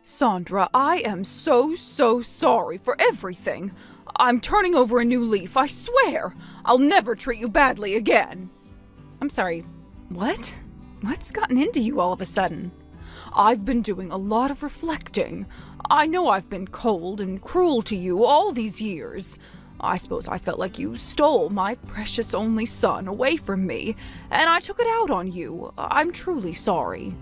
Sandra, I am so sorry for everything. I'm turning over a new leaf, I swear. I'll never treat you badly again. I'm sorry, what? What's gotten into you all of a sudden? I've been doing a lot of reflecting. I know I've been cold and cruel to you all these years. I suppose I felt like you stole my precious only son away from me, and I took it out on you. I'm truly sorry.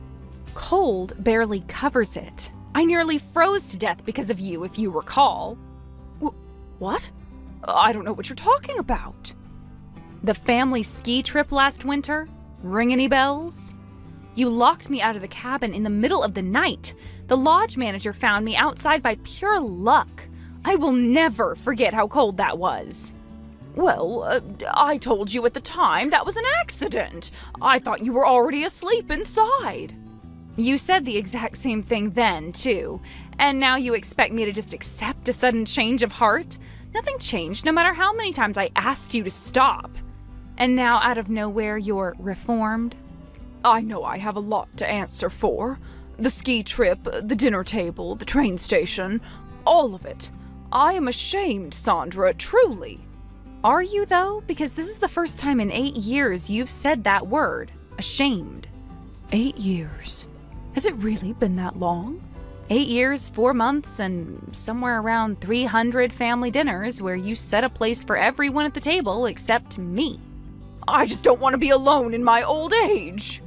Cold barely covers it. I nearly froze to death because of you, if you recall. What? I don't know what you're talking about. The family ski trip last winter? Ring any bells? You locked me out of the cabin in the middle of the night. The lodge manager found me outside by pure luck. I will never forget how cold that was. Well, I told you at the time that was an accident. I thought you were already asleep inside. You said the exact same thing then, too. And now you expect me to just accept a sudden change of heart? Nothing changed, no matter how many times I asked you to stop. And now, out of nowhere, you're reformed? I know I have a lot to answer for. The ski trip, the dinner table, the train station, all of it. I am ashamed, Sandra, truly. Are you, though? Because this is the first time in 8 years you've said that word. Ashamed. 8 years? Has it really been that long? 8 years, 4 months, and somewhere around 300 family dinners where you set a place for everyone at the table except me. I just don't want to be alone in my old age.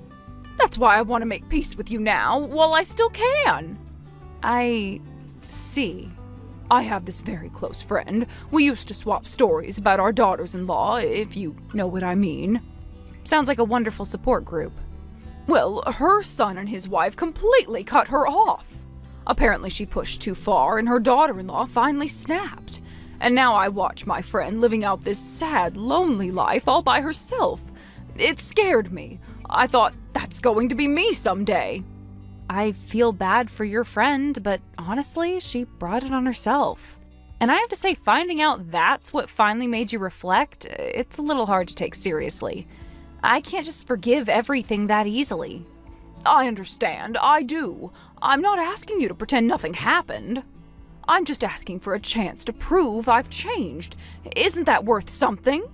That's why I want to make peace with you now, while I still can. I see. I have this very close friend. We used to swap stories about our daughters-in-law, if you know what I mean. Sounds like a wonderful support group. Well, her son and his wife completely cut her off. Apparently she pushed too far and her daughter-in-law finally snapped. And now I watch my friend living out this sad, lonely life all by herself. It scared me. I thought, that's going to be me someday. I feel bad for your friend, but honestly, she brought it on herself. And I have to say, finding out that's what finally made you reflect, it's a little hard to take seriously. I can't just forgive everything that easily. I understand, I do. I'm not asking you to pretend nothing happened. I'm just asking for a chance to prove I've changed. Isn't that worth something?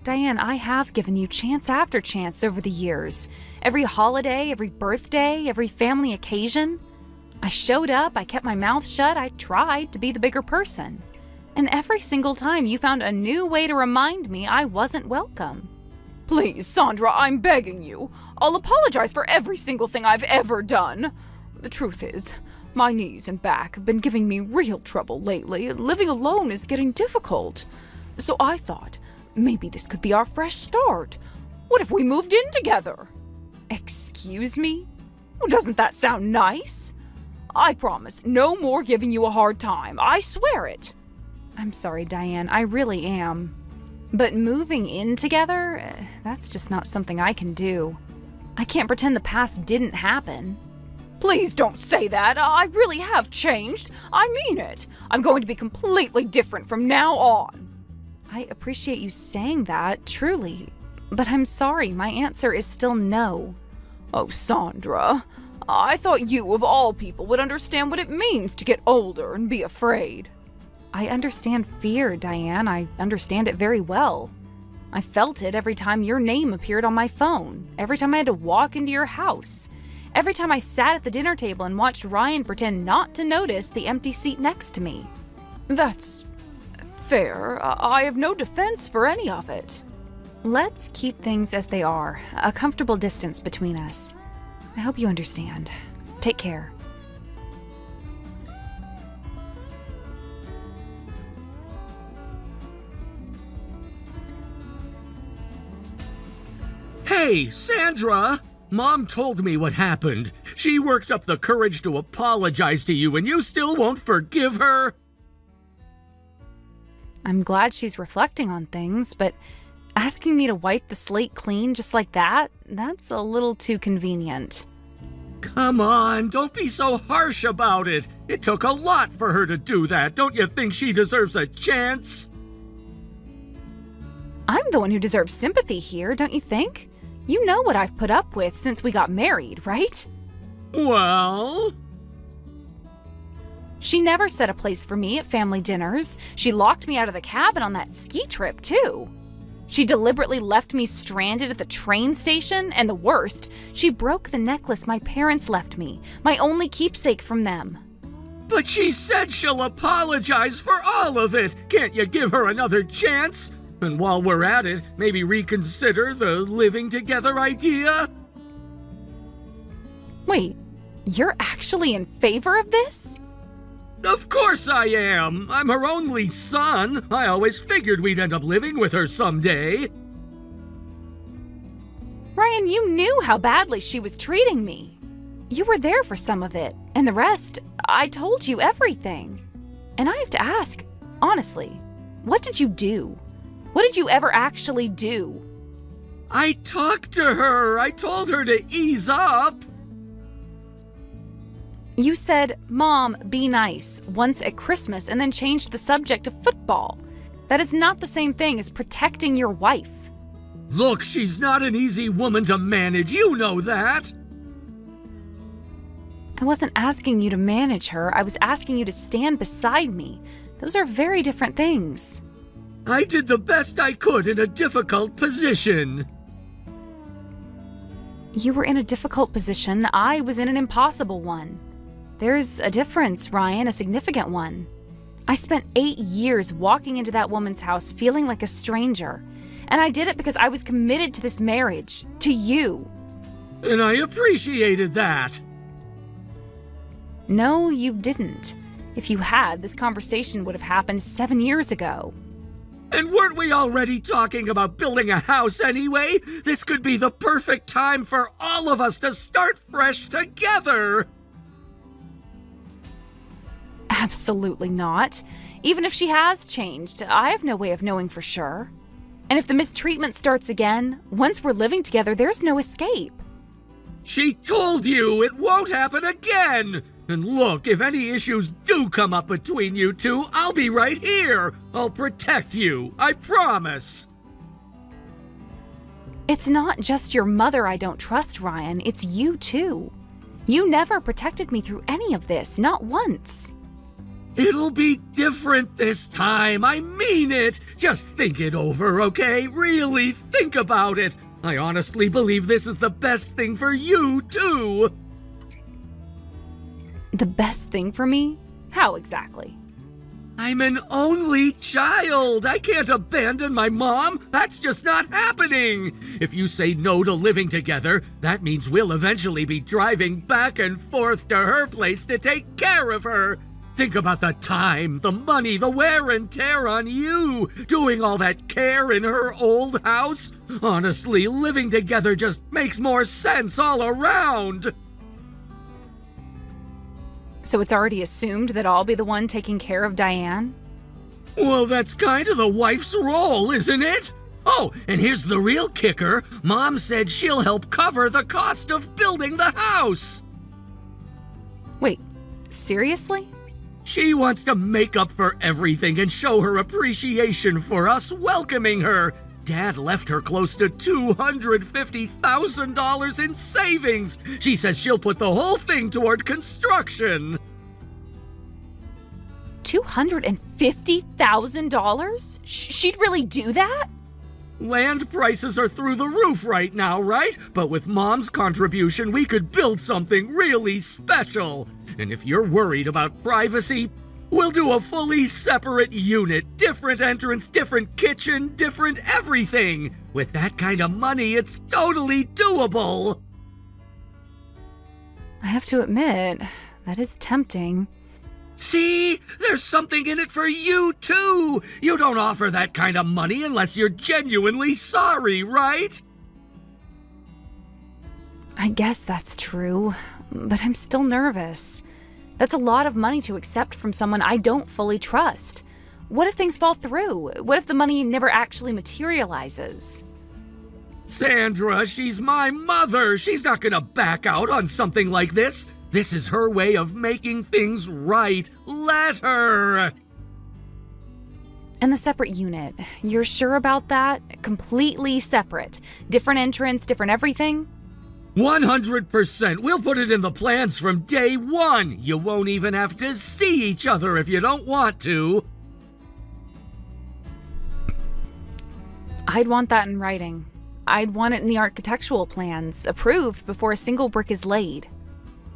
Diane, I have given you chance after chance over the years. Every holiday, every birthday, every family occasion. I showed up, I kept my mouth shut, I tried to be the bigger person. And every single time you found a new way to remind me I wasn't welcome. Please, Sandra, I'm begging you. I'll apologize for every single thing I've ever done. The truth is, my knees and back have been giving me real trouble lately. Living alone is getting difficult. So I thought, maybe this could be our fresh start. What if we moved in together? Excuse me? Well, doesn't that sound nice? I promise, no more giving you a hard time. I swear it. I'm sorry, Diane, I really am. But moving in together, that's just not something I can do. I can't pretend the past didn't happen. Please don't say that. I really have changed. I mean it. I'm going to be completely different from now on. I appreciate you saying that, truly. But I'm sorry, my answer is still no. Oh, Sandra, I thought you, of all people, would understand what it means to get older and be afraid. I understand fear, Diane. I understand it very well. I felt it every time your name appeared on my phone, every time I had to walk into your house, every time I sat at the dinner table and watched Ryan pretend not to notice the empty seat next to me. That's fair. I have no defense for any of it. Let's keep things as they are, a comfortable distance between us. I hope you understand. Take care. Hey, Sandra! Mom told me what happened. She worked up the courage to apologize to you, and you still won't forgive her? I'm glad she's reflecting on things, but asking me to wipe the slate clean just like that, that's a little too convenient. Come on, don't be so harsh about it. It took a lot for her to do that. Don't you think she deserves a chance? I'm the one who deserves sympathy here, don't you think? You know what I've put up with since we got married, right? Well... She never set a place for me at family dinners. She locked me out of the cabin on that ski trip, too. She deliberately left me stranded at the train station, and the worst, she broke the necklace my parents left me, my only keepsake from them. But she said she'll apologize for all of it. Can't you give her another chance? And while we're at it, maybe reconsider the living together idea? Wait, you're actually in favor of this? Of course I am. I'm her only son. I always figured we'd end up living with her someday. Ryan, you knew how badly she was treating me. You were there for some of it, and the rest, I told you everything. And I have to ask, honestly, what did you do? What did you ever actually do? I talked to her. I told her to ease up. You said, "Mom, be nice," once at Christmas and then changed the subject to football. That is not the same thing as protecting your wife. Look, she's not an easy woman to manage. You know that. I wasn't asking you to manage her. I was asking you to stand beside me. Those are very different things. I did the best I could in a difficult position. You were in a difficult position. I was in an impossible one. There's a difference, Ryan, a significant one. I spent 8 years walking into that woman's house feeling like a stranger. And I did it because I was committed to this marriage, to you. And I appreciated that. No, you didn't. If you had, this conversation would have happened 7 years ago. And weren't we already talking about building a house anyway? This could be the perfect time for all of us to start fresh together. Absolutely not. Even if she has changed, I have no way of knowing for sure. And if the mistreatment starts again, once we're living together, there's no escape. She told you it won't happen again. And look, if any issues do come up between you two, I'll be right here. I'll protect you, I promise. It's not just your mother I don't trust, Ryan. It's you too. You never protected me through any of this, not once. It'll be different this time. I mean it. Just think it over, okay? Really think about it. I honestly believe this is the best thing for you, too. The best thing for me? How exactly? I'm an only child. I can't abandon my mom. That's just not happening. If you say no to living together, that means we'll eventually be driving back and forth to her place to take care of her. Think about the time, the money, the wear and tear on you, doing all that care in her old house. Honestly, living together just makes more sense all around. So it's already assumed that I'll be the one taking care of Diane? Well, that's kind of the wife's role, isn't it? Oh, and here's the real kicker. Mom said she'll help cover the cost of building the house. Wait, seriously? She wants to make up for everything and show her appreciation for us welcoming her. Dad left her close to $250,000 in savings. She says she'll put the whole thing toward construction. $250,000? She'd really do that? Land prices are through the roof right now, right? But with Mom's contribution, we could build something really special. And if you're worried about privacy, we'll do a fully separate unit. Different entrance, different kitchen, different everything. With that kind of money, it's totally doable. I have to admit, that is tempting. See? There's something in it for you, too. You don't offer that kind of money unless you're genuinely sorry, right? I guess that's true, but I'm still nervous. That's a lot of money to accept from someone I don't fully trust. What if things fall through? What if the money never actually materializes? Sandra, she's my mother. She's not gonna back out on something like this. This is her way of making things right. Let her. And the separate unit, you're sure about that? Completely separate? Different entrance, different everything? 100%. We'll put it in the plans from day one. You won't even have to see each other if you don't want to. I'd want that in writing. I'd want it in the architectural plans, approved before a single brick is laid.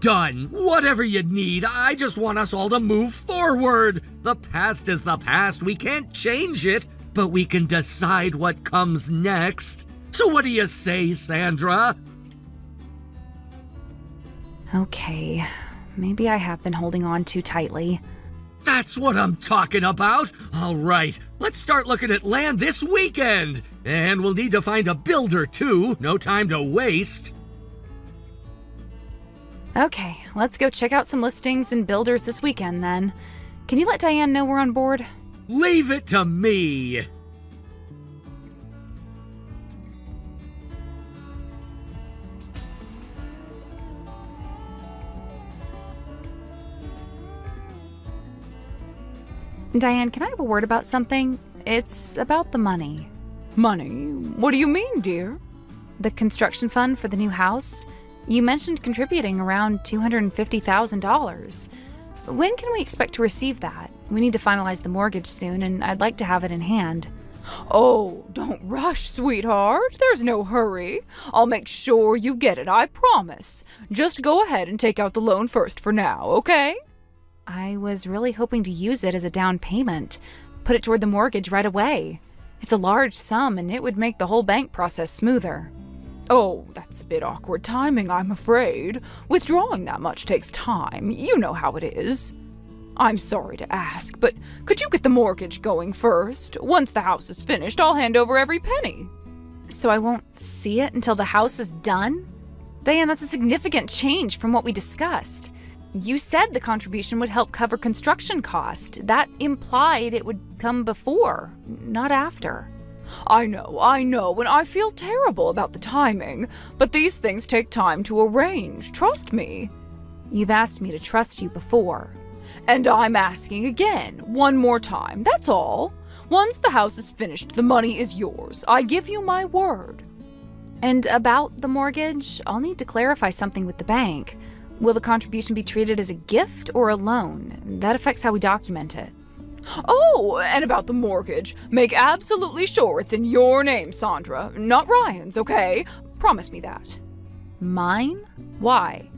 Done. Whatever you need. I just want us all to move forward. The past is the past. We can't change it, but we can decide what comes next. So what do you say, Sandra? Okay, maybe I have been holding on too tightly. That's what I'm talking about. All right, let's start looking at land this weekend. And we'll need to find a builder, too. No time to waste. Okay, let's go check out some listings and builders this weekend then. Can you let Diane know we're on board? Leave it to me. Diane, can I have a word about something? It's about the money. Money? What do you mean, dear? The construction fund for the new house? You mentioned contributing around $250,000. When can we expect to receive that? We need to finalize the mortgage soon, and I'd like to have it in hand. Oh, don't rush, sweetheart. There's no hurry. I'll make sure you get it, I promise. Just go ahead and take out the loan first for now, okay? I was really hoping to use it as a down payment, put it toward the mortgage right away. It's a large sum, and it would make the whole bank process smoother. Oh, that's a bit awkward timing, I'm afraid. Withdrawing that much takes time. You know how it is. I'm sorry to ask, but could you get the mortgage going first? Once the house is finished, I'll hand over every penny. So I won't see it until the house is done? Diane, that's a significant change from what we discussed. You said the contribution would help cover construction cost. That implied it would come before, not after. I know, and I feel terrible about the timing, but these things take time to arrange, trust me. You've asked me to trust you before. And I'm asking again, one more time, that's all. Once the house is finished, the money is yours. I give you my word. And about the mortgage, I'll need to clarify something with the bank. Will the contribution be treated as a gift or a loan? That affects how we document it. Oh, and about the mortgage, make absolutely sure it's in your name, Sandra, not Ryan's, okay? Promise me that. Mine? Why?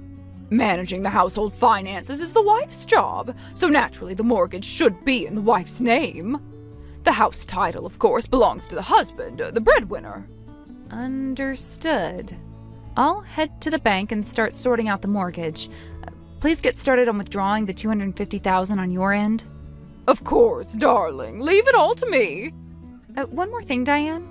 Managing the household finances is the wife's job, so naturally the mortgage should be in the wife's name. The house title, of course, belongs to the husband, the breadwinner. Understood. I'll head to the bank and start sorting out the mortgage. Please get started on withdrawing the $250,000 on your end. Of course, darling. Leave it all to me. One more thing, Diane.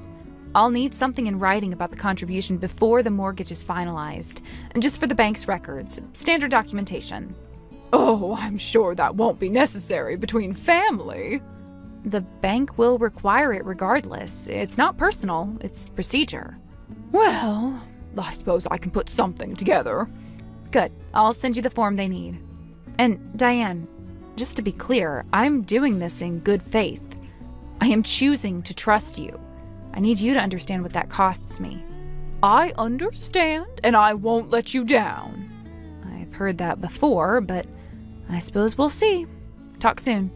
I'll need something in writing about the contribution before the mortgage is finalized, and just for the bank's records, standard documentation. Oh, I'm sure that won't be necessary between family. The bank will require it regardless. It's not personal, it's procedure. Well, I suppose I can put something together. Good. I'll send you the form they need. And Diane, just to be clear, I'm doing this in good faith. I am choosing to trust you. I need you to understand what that costs me. I understand, and I won't let you down. I've heard that before, but I suppose we'll see. Talk soon.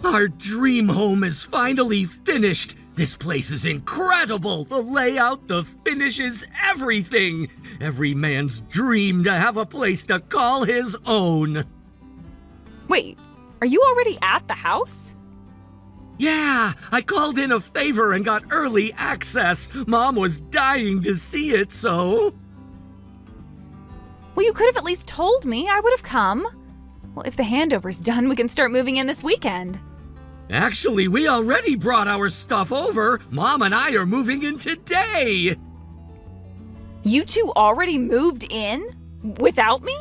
Our dream home is finally finished. This place is incredible. The layout, the finishes, everything. Every man's dream to have a place to call his own. Wait, are you already at the house? Yeah, I called in a favor and got early access. Mom was dying to see it, so... Well, you could have at least told me. I would have come. Well, if the handover's done, we can start moving in this weekend. Actually, we already brought our stuff over. Mom and I are moving in today. You two already moved in? Without me?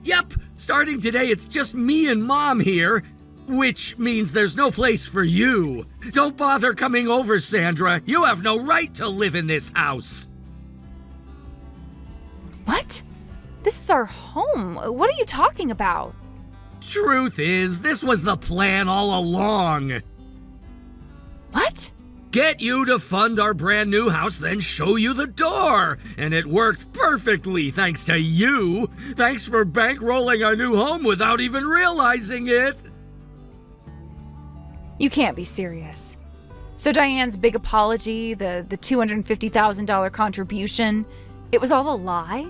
Yep, starting today it's just me and Mom here, which means there's no place for you. Don't bother coming over, Sandra. You have no right to live in this house. What? This is our home. What are you talking about? Truth is, this was the plan all along. What? Get you to fund our brand new house, then show you the door. And it worked perfectly, thanks to you. Thanks for bankrolling our new home without even realizing it. You can't be serious. So Diane's big apology, the $250,000 contribution, it was all a lie?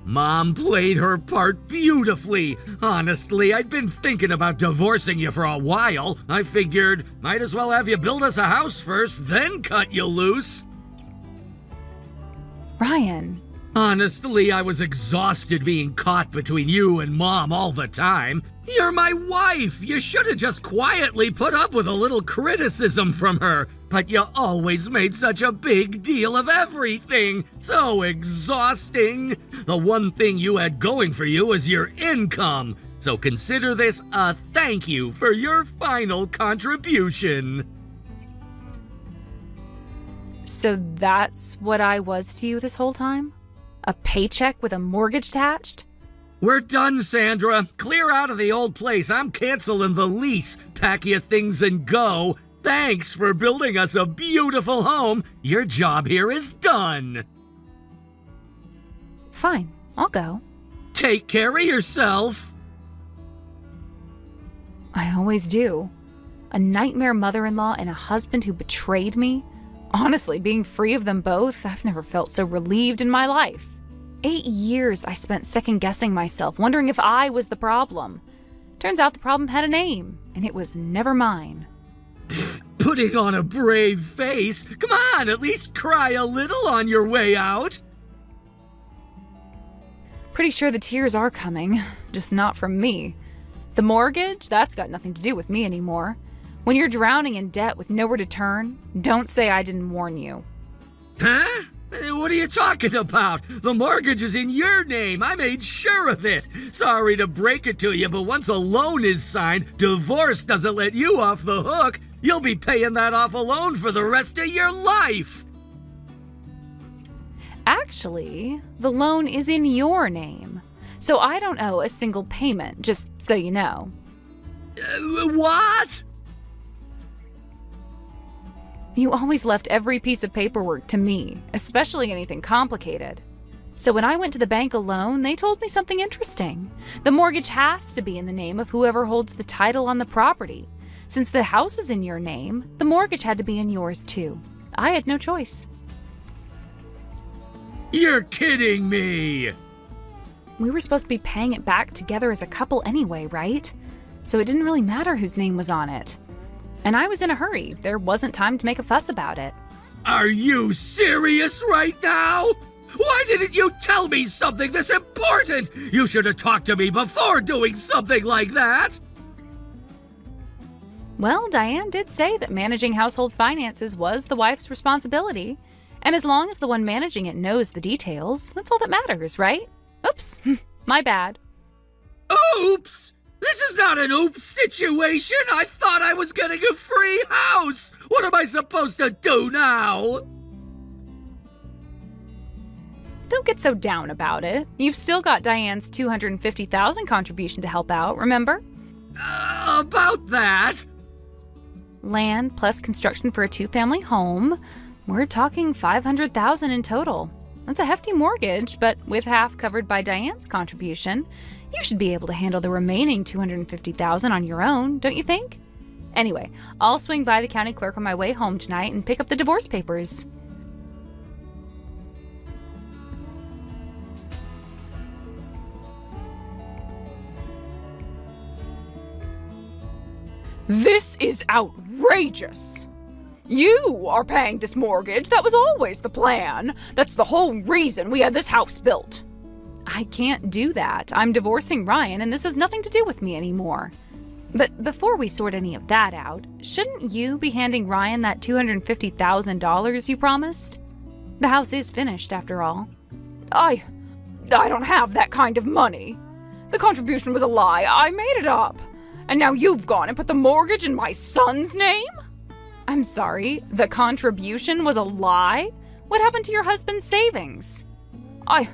Mom played her part beautifully. Honestly, I'd been thinking about divorcing you for a while. I figured, might as well have you build us a house first, then cut you loose. Ryan. Honestly, I was exhausted being caught between you and Mom all the time. You're my wife! You should have just quietly put up with a little criticism from her. But you always made such a big deal of everything. So exhausting. The one thing you had going for you is your income. So consider this a thank you for your final contribution. So that's what I was to you this whole time? A paycheck with a mortgage attached? We're done, Sandra. Clear out of the old place. I'm canceling the lease. Pack your things and go. Thanks for building us a beautiful home. Your job here is done. Fine, I'll go. Take care of yourself. I always do. A nightmare mother-in-law and a husband who betrayed me? Honestly, being free of them both, I've never felt so relieved in my life. 8 years I spent second-guessing myself, wondering if I was the problem. Turns out the problem had a name, and it was never mine. Putting on a brave face. Come on, at least cry a little on your way out. Pretty sure the tears are coming, just not from me. The mortgage, that's got nothing to do with me anymore. When you're drowning in debt with nowhere to turn, don't say I didn't warn you. Huh? What are you talking about? The mortgage is in your name. I made sure of it. Sorry to break it to you, but once a loan is signed, divorce doesn't let you off the hook. You'll be paying that off alone for the rest of your life. Actually, the loan is in your name, so I don't owe a single payment, just so you know. What? You always left every piece of paperwork to me, especially anything complicated. So when I went to the bank alone, they told me something interesting. The mortgage has to be in the name of whoever holds the title on the property. Since the house is in your name, the mortgage had to be in yours too. I had no choice. You're kidding me! We were supposed to be paying it back together as a couple anyway, right? So it didn't really matter whose name was on it. And I was in a hurry. There wasn't time to make a fuss about it. Are you serious right now? Why didn't you tell me something this important? You should have talked to me before doing something like that. Well, Diane did say that managing household finances was the wife's responsibility. And as long as the one managing it knows the details, that's all that matters, right? Oops, my bad. Oops! This is not an oops situation. I thought I was getting a free house. What am I supposed to do now? Don't get so down about it. You've still got Diane's $250,000 contribution to help out, remember? About that? Land plus construction for a 2-family home. We're talking $500,000 in total. That's a hefty mortgage, but with half covered by Diane's contribution, you should be able to handle the remaining $250,000 on your own, don't you think? Anyway, I'll swing by the county clerk on my way home tonight and pick up the divorce papers. This is outrageous! You are paying this mortgage. That was always the plan. That's the whole reason we had this house built. I can't do that. I'm divorcing Ryan, and this has nothing to do with me anymore. But before we sort any of that out, shouldn't you be handing Ryan that $250,000 you promised? The house is finished, after all. I don't have that kind of money. The contribution was a lie. I made it up. And now you've gone and put the mortgage in my son's name? I'm sorry, the contribution was a lie? What happened to your husband's savings? I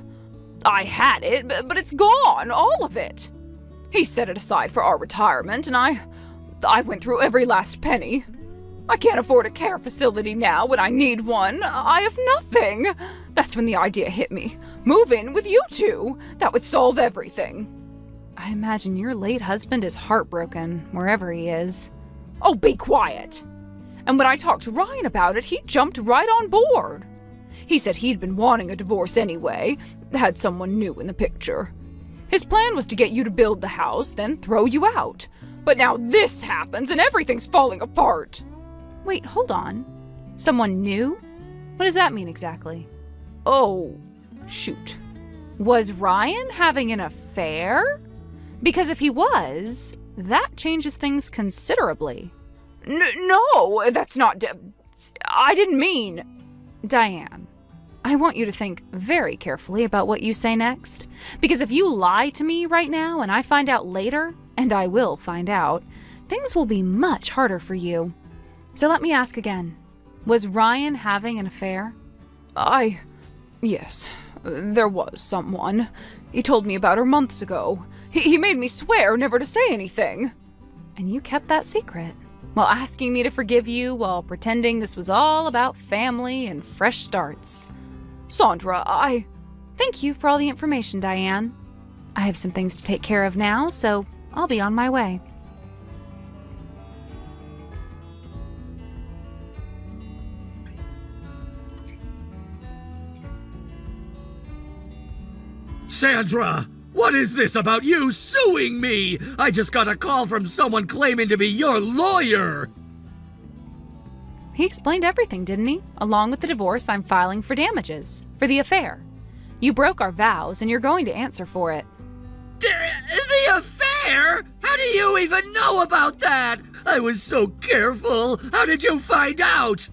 had it, but it's gone, all of it. He set it aside for our retirement, and I went through every last penny. I can't afford a care facility now when I need one. I have nothing. That's when the idea hit me. Move in with you two. That would solve everything. I imagine your late husband is heartbroken, wherever he is. Oh, be quiet. And when I talked to Ryan about it, he jumped right on board. He said he'd been wanting a divorce anyway, had someone new in the picture. His plan was to get you to build the house, then throw you out. But now this happens and everything's falling apart. Wait, hold on. Someone new? What does that mean exactly? Oh, shoot. Was Ryan having an affair? Because if he was, that changes things considerably. No, that's not... I didn't mean... Diane, I want you to think very carefully about what you say next. Because if you lie to me right now and I find out later, and I will find out, things will be much harder for you. So let me ask again. Was Ryan having an affair? Yes, there was someone. He told me about her months ago. He made me swear never to say anything. And you kept that secret, while asking me to forgive you while pretending this was all about family and fresh starts. Sandra, Thank you for all the information, Diane. I have some things to take care of now, so I'll be on my way. Sandra, what is this about you suing me? I just got a call from someone claiming to be your lawyer. He explained everything, didn't he? Along with the divorce I'm filing for damages, for the affair. You broke our vows, and you're going to answer for it. The affair? How do you even know about that? I was so careful. How did you find out?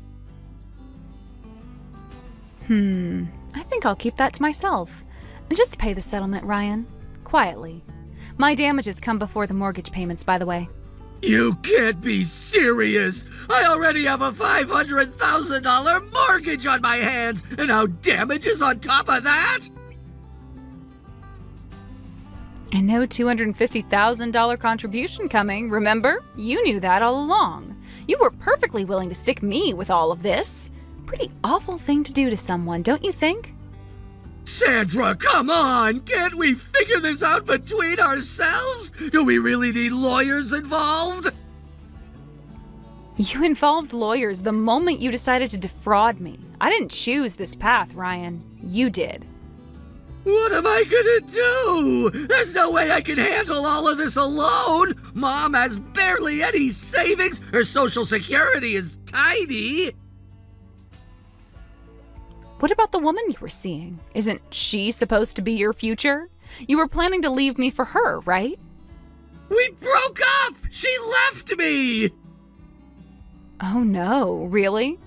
I think I'll keep that to myself. And just pay the settlement, Ryan. Quietly. My damages come before the mortgage payments, by the way. You can't be serious. I already have a $500,000 mortgage on my hands, and now damages on top of that? And no $250,000 contribution coming, remember? You knew that all along. You were perfectly willing to stick me with all of this. Pretty awful thing to do to someone, don't you think? Sandra, come on! Can't we figure this out between ourselves? Do we really need lawyers involved? You involved lawyers the moment you decided to defraud me. I didn't choose this path, Ryan. You did. What am I gonna do? There's no way I can handle all of this alone! Mom has barely any savings, her Social Security is tiny. What about the woman you were seeing? Isn't she supposed to be your future? You were planning to leave me for her, right? We broke up! She left me! Oh no, really?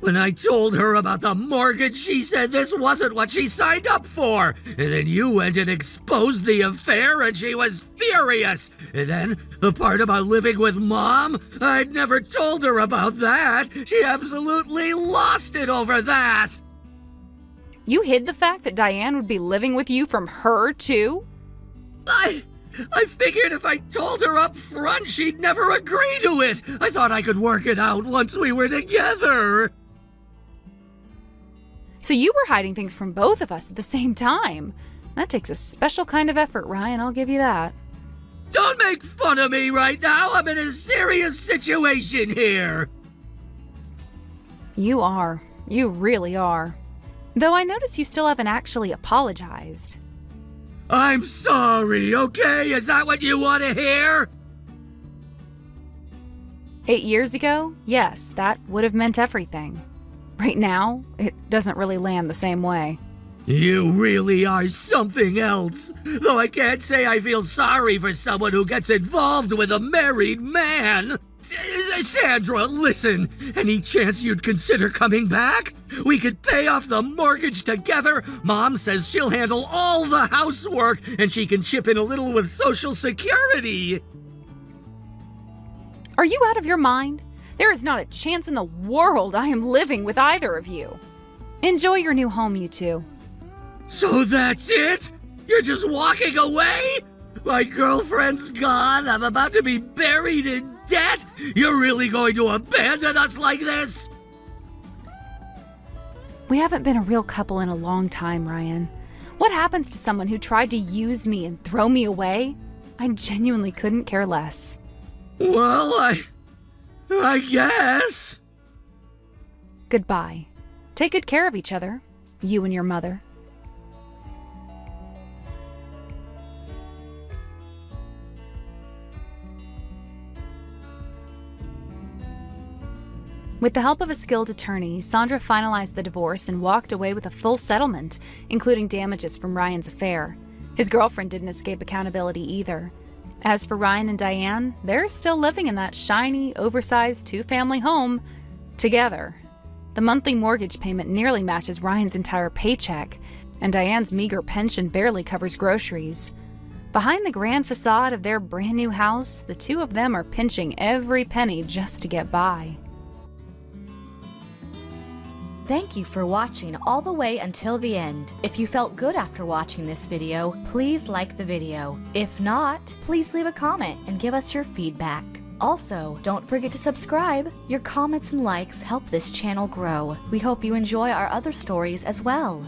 When I told her about the mortgage, she said this wasn't what she signed up for. And then you went and exposed the affair, and she was furious. And then the part about living with Mom, I'd never told her about that. She absolutely lost it over that. You hid the fact that Diane would be living with you from her, too? I figured if I told her up front, she'd never agree to it. I thought I could work it out once we were together. So you were hiding things from both of us at the same time. That takes a special kind of effort, Ryan, I'll give you that. Don't make fun of me right now. I'm in a serious situation here. You are. You really are. Though I notice you still haven't actually apologized. I'm sorry, okay? Is that what you want to hear? 8 years ago, yes, that would have meant everything. Right now, it doesn't really land the same way. You really are something else. Though I can't say I feel sorry for someone who gets involved with a married man. Sandra, listen. Any chance you'd consider coming back? We could pay off the mortgage together. Mom says she'll handle all the housework, and she can chip in a little with Social Security. Are you out of your mind? There is not a chance in the world I am living with either of you. Enjoy your new home, you two. So that's it? You're just walking away? My girlfriend's gone. I'm about to be buried in debt. You're really going to abandon us like this? We haven't been a real couple in a long time, Ryan. What happens to someone who tried to use me and throw me away? I genuinely couldn't care less. Well, I guess. Goodbye. Take good care of each other, you and your mother. With the help of a skilled attorney, Sandra finalized the divorce and walked away with a full settlement, including damages from Ryan's affair. His girlfriend didn't escape accountability either. As for Ryan and Diane, they're still living in that shiny, oversized two-family home together. The monthly mortgage payment nearly matches Ryan's entire paycheck, and Diane's meager pension barely covers groceries. Behind the grand facade of their brand new house, the two of them are pinching every penny just to get by. Thank you for watching all the way until the end. If you felt good after watching this video, please like the video. If not, please leave a comment and give us your feedback. Also, don't forget to subscribe. Your comments and likes help this channel grow. We hope you enjoy our other stories as well.